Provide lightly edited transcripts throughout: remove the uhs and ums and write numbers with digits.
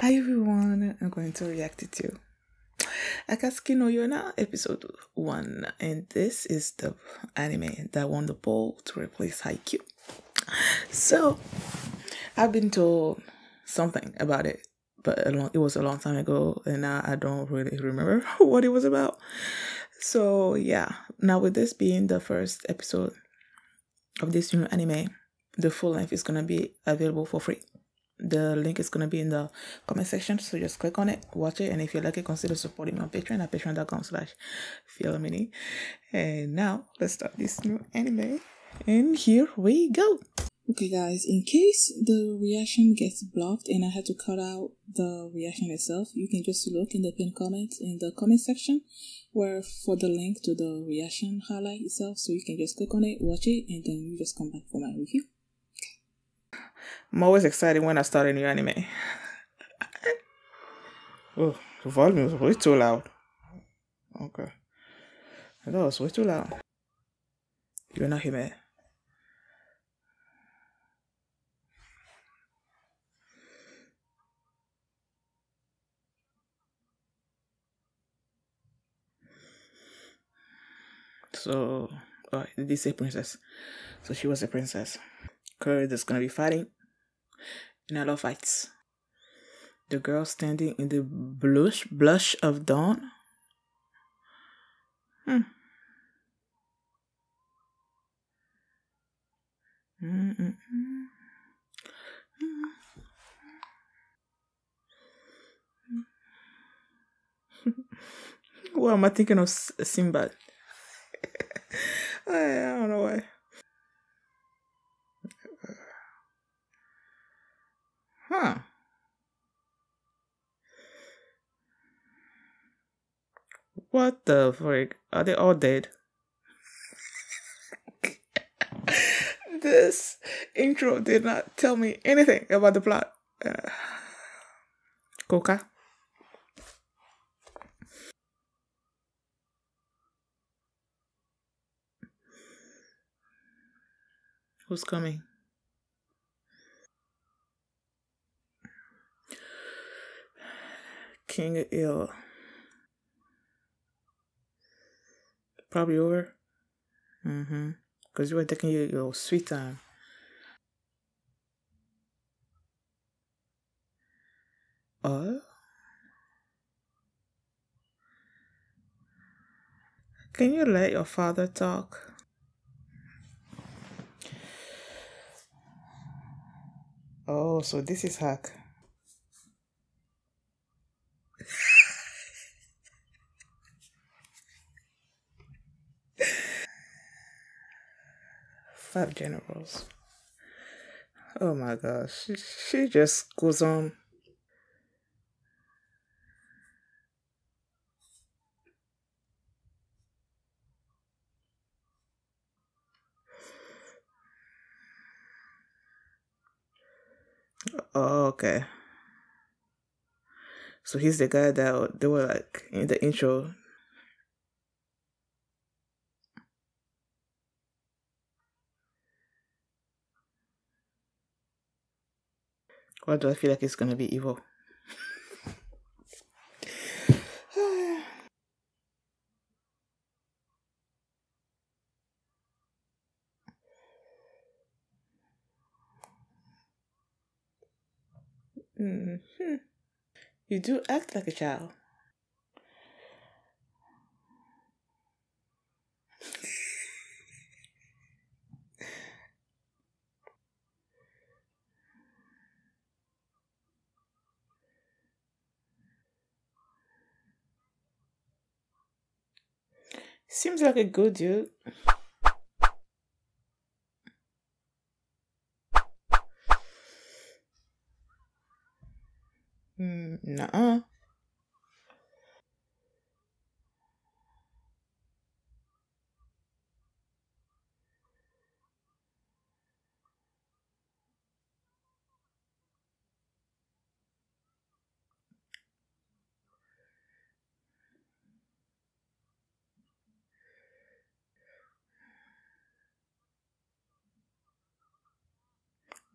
Hi everyone, I'm going to react to Akatsuki no Yona episode 1, and this is the anime that won the poll to replace Haikyuu. So, I've been told something about it, but it was a long time ago, and now I don't really remember what it was about. So, yeah, now with this being the first episode of this new anime, the full length is going to be available for free. The link is going to be in the comment section, so just click on it, watch it, and if you like it, consider supporting me on Patreon at patreon.com/feelmini. And now, let's start this new anime, and here we go. Okay guys, in case the reaction gets blocked and I had to cut out the reaction itself, you can just look in the pinned comment in the comment section for the link to the reaction highlight itself, so you can just click on it, watch it, and then you just come back for my review. I'm always excited when I start a new anime. Oh, the volume was way too loud. Okay. That was way too loud. You're not Hime. So, oh, did they say princess? So she was a princess. Curry is gonna be fighting in a lot of fights. The girl standing in the blush of dawn. Why am I thinking of Sinbad? I don't know why. Huh. What the frick? Are they all dead? This intro did not tell me anything about the plot. Coca? Who's coming? King Ill. Probably over. Because you were taking your sweet time. Can you let your father talk? Oh, so this is hack. Five generals. Oh my gosh. She just goes on. Oh, okay. So he's the guy that they were like in the intro. Why do I feel like it's gonna be evil? You do act like a child. Seems like a good dude. Nuh-uh.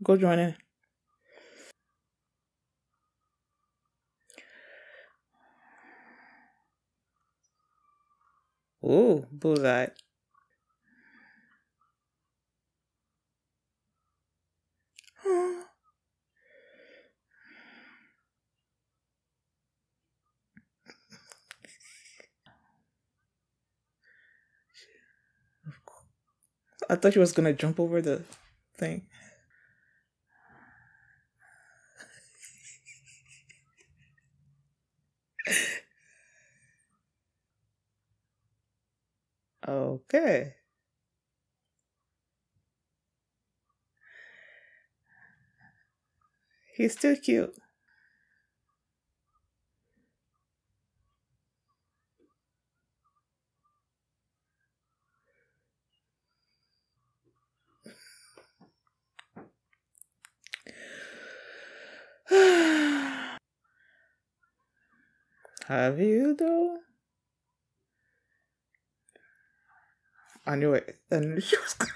Go join in. Ooh, bullseye. I thought she was gonna jump over the thing. Okay. He's still cute. Have you though? I knew it. I knew she was gonna.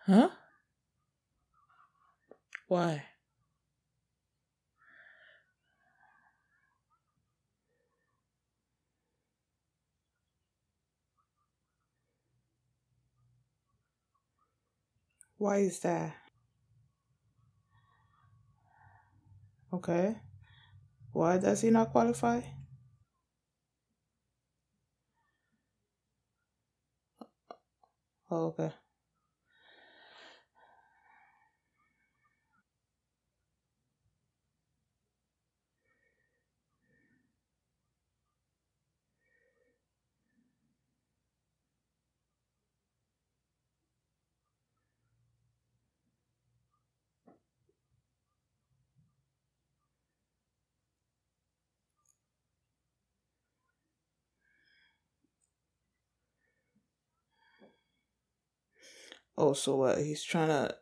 Huh? Why? Why is that? Okay. Why does he not qualify? Oh, okay. Oh, so what? He's trying to.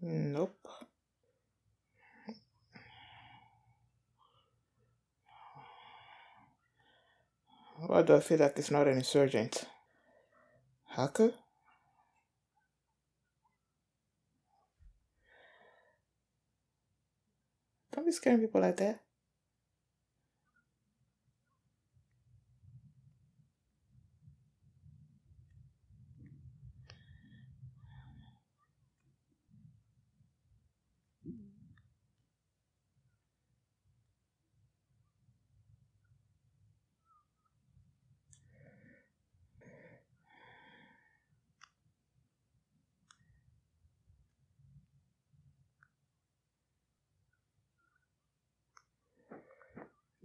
Nope. Why do I feel like it's not an insurgent? Hacker? Don't be scaring people like that.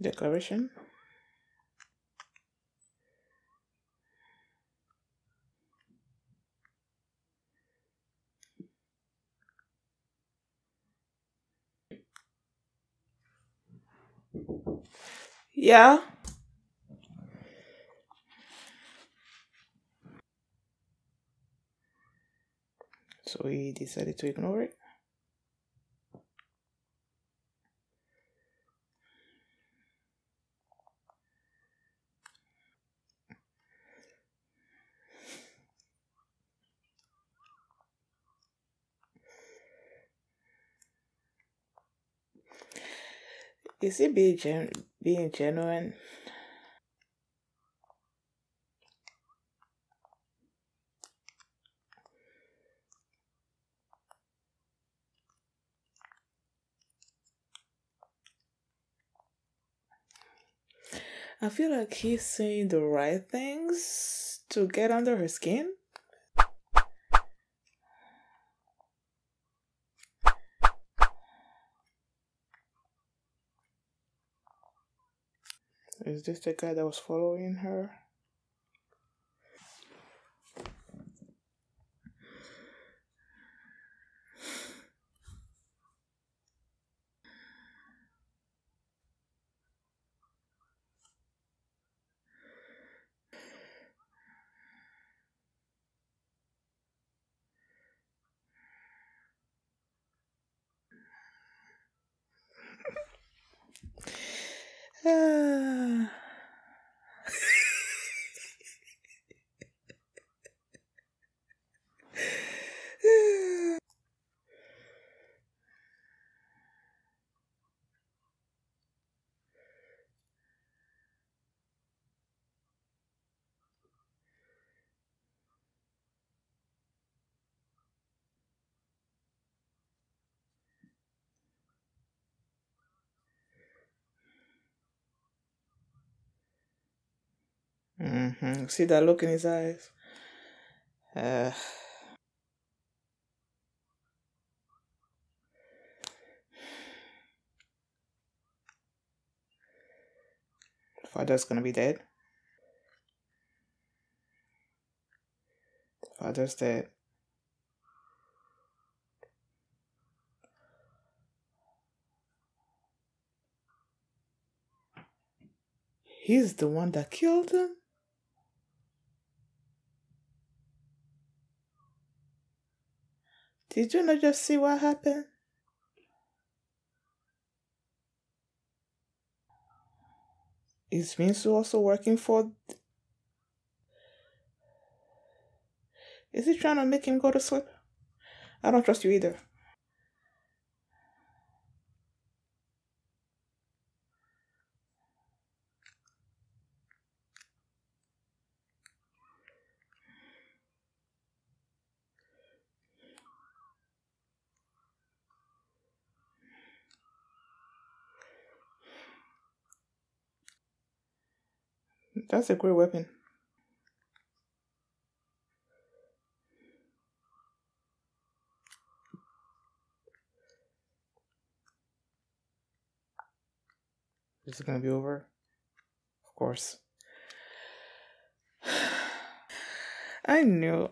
Declaration? Yeah. So he decided to ignore it. Is he being genuine? I feel like he's saying the right things to get under her skin. Is this the guy that was following her? See that look in his eyes? Father's gonna be dead. Father's dead. He's the one that killed him? Did you not just see what happened? Is Minsu also working for... Is he trying to make him go to sleep? I don't trust you either. That's a great weapon. Is it gonna be over? Of course. I knew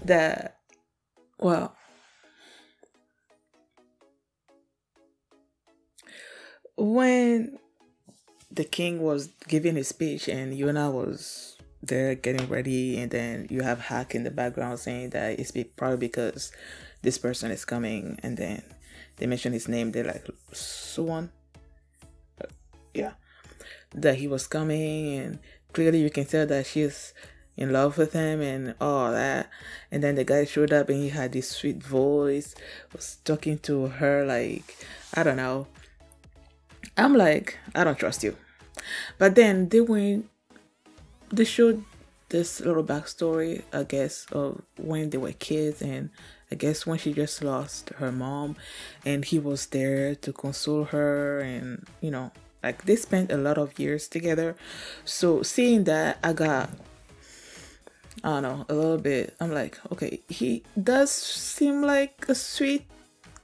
that, well, when the king was giving his speech and Yuna was there getting ready, and then you have Hack in the background saying that it's probably because this person is coming, and then they mention his name, they're like, Suwon? Yeah. That he was coming, and clearly you can tell that she's in love with him and all that. And then the guy showed up and he had this sweet voice, was talking to her like, I don't know. I'm like, I don't trust you. But then they showed this little backstory, I guess, of when they were kids, and I guess when she just lost her mom and he was there to console her, and you know, like they spent a lot of years together. So seeing that, I got, I don't know, a little bit, I'm like, okay, he does seem like a sweet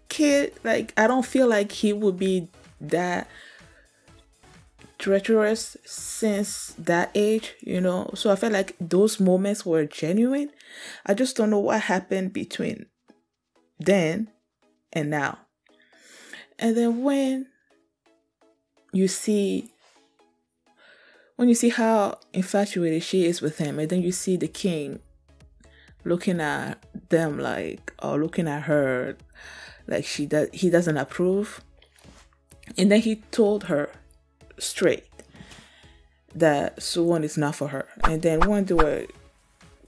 kid. Like I don't feel like he would be that treacherous since that age, you know. So I felt like those moments were genuine. I just don't know what happened between then and now. And then when you see how infatuated she is with him, and then you see the king looking at them like, or looking at her like he doesn't approve. And then he told her straight that Suwon is not for her. And then when they were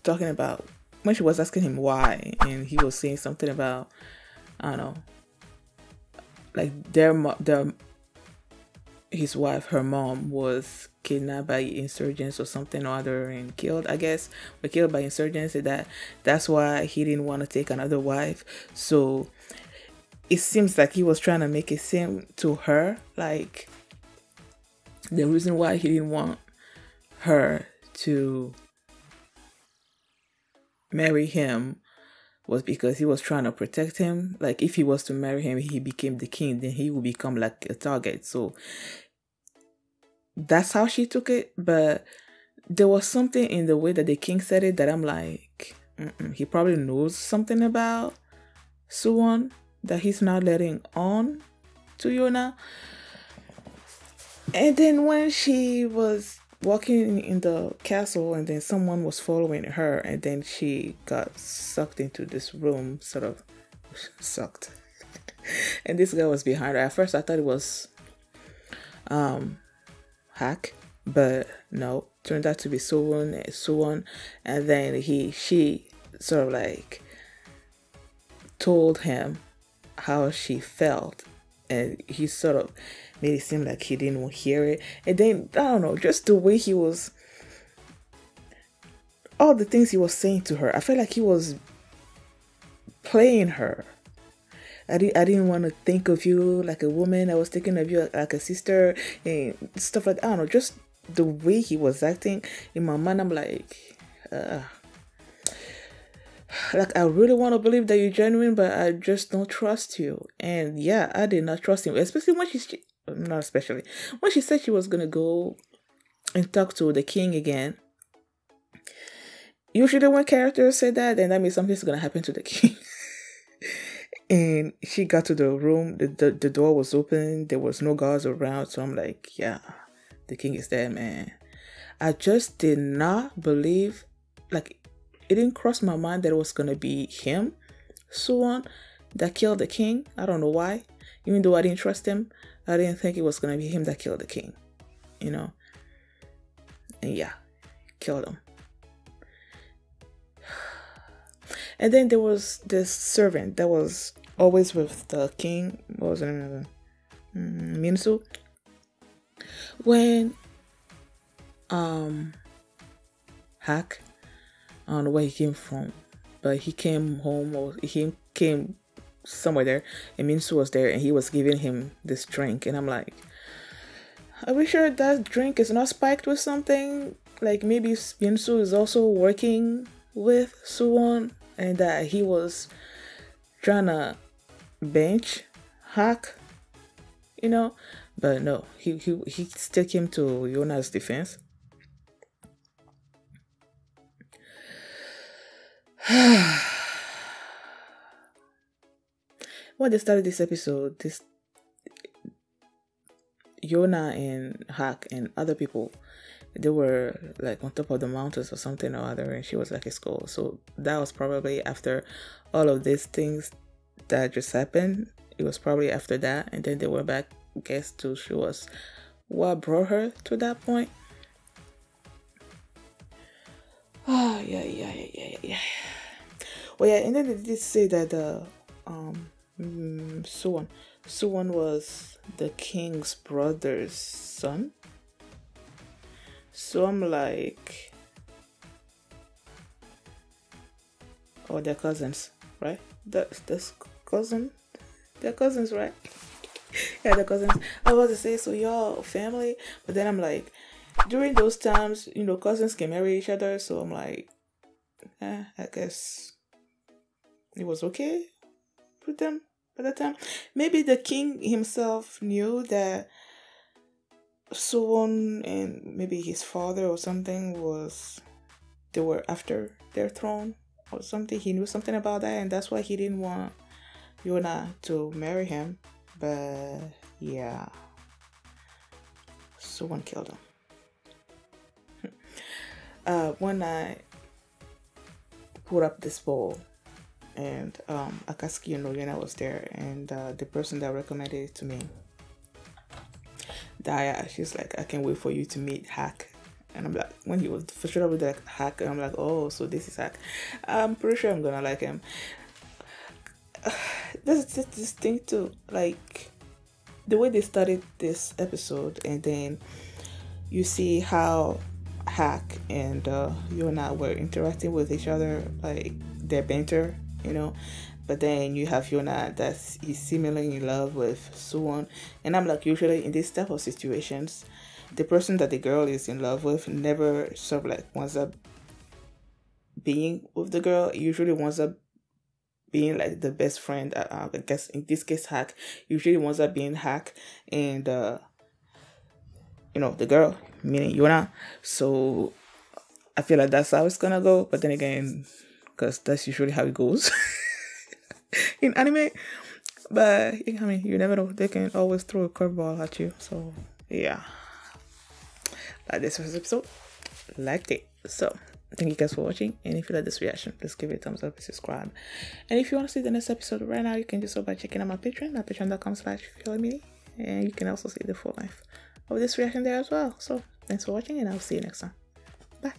talking about, when she was asking him why, and he was saying something about, I don't know, like his wife, her mom, was kidnapped by insurgents or something or other and killed, I guess, but killed by insurgents, and that's why he didn't want to take another wife. So it seems like he was trying to make it seem to her like the reason why he didn't want her to marry him was because he was trying to protect him. Like if he was to marry him, he became the king, then he would become like a target. So that's how she took it. But there was something in the way that the king said it that I'm like, he probably knows something about Suwon that he's not letting on to Yuna. And then when she was walking in the castle, and then someone was following her, and then she got sucked into this room, sort of sucked. And this guy was behind her. At first I thought it was Hack, but no, turned out to be Suwon. And then she sort of like told him how she felt, and he sort of made it seem like he didn't hear it. And then I don't know, just the way he was, all the things he was saying to her, I felt like he was playing her. I didn't want to think of you like a woman. I was thinking of you like a sister and stuff like that. I don't know, just the way he was acting, in my mind, I'm like I really want to believe that you're genuine, but I just don't trust you. And yeah, I did not trust him, especially when not especially when she said she was gonna go and talk to the king again. Usually, when characters say that, then that means something's gonna happen to the king. And she got to the room, the door was open, there was no guards around, so I'm like, yeah, the king is dead, man. I just did not believe, like, it didn't cross my mind that it was gonna be him, Suwon, that killed the king. I don't know why. Even though I didn't trust him, I didn't think it was gonna be him that killed the king, you know? And yeah, killed him. And then there was this servant that was always with the king. What was her name? Minsu. When Hack, I don't know where he came from, but he came home, or he came somewhere there, and Minsu was there, and he was giving him this drink, and I'm like, are we sure that drink is not spiked with something? Like maybe Minsu is also working with Suwon, and that he was trying to bench Hack, you know? But no, he still came to Yona's defense. When they started this episode, Yona and Hack and other people, they were like on top of the mountains or something or other, and she was like a skull. So that was probably after all of these things that just happened. It was probably after that, and then they were back, I guess, to show us what brought her to that point. Oh yeah. Well, yeah, and then they did say that Suwon was the king's brother's son. So I'm like, oh, they're cousins, right? That's cousin. They're cousins, right? Yeah, they're cousins. I was about to say, so y'all family, but then I'm like, during those times, cousins can marry each other. So I'm like, I guess it was okay with them at that time. Maybe the king himself knew that Suwon and maybe his father or something they were after their throne or something. He knew something about that, and that's why he didn't want Yona to marry him. But yeah, Suwon killed him. When I put up this poll, and Akatsuki and Yona was there, and the person that recommended it to me, Daya, she's like, I can't wait for you to meet Hack. And I'm like, when he was for sure with the Hack, and I'm like, oh, so this is Hack. I'm pretty sure I'm gonna like him. There's this thing too, like the way they started this episode, and then you see how Hack and Yona were interacting with each other, like their banter, But then you have Yona that is seemingly in love with Suwon. And I'm like, usually in this type of situations, the person that the girl is in love with never sort of like wants up being with the girl. Usually wants up being like the best friend. I guess in this case, Hack usually wants up being Hack and the girl, meaning Yona. So I feel like that's how it's gonna go. But then again, because that's usually how it goes in anime. But I mean, you never know, they can always throw a curveball at you. So yeah, like this first episode, liked it. So thank you guys for watching, and if you like this reaction, please give it a thumbs up and subscribe. And if you want to see the next episode right now, you can do so by checking out my Patreon at patreon.com/feelmini, and you can also see the full length of this reaction there as well. So thanks for watching, and I'll see you next time. Bye.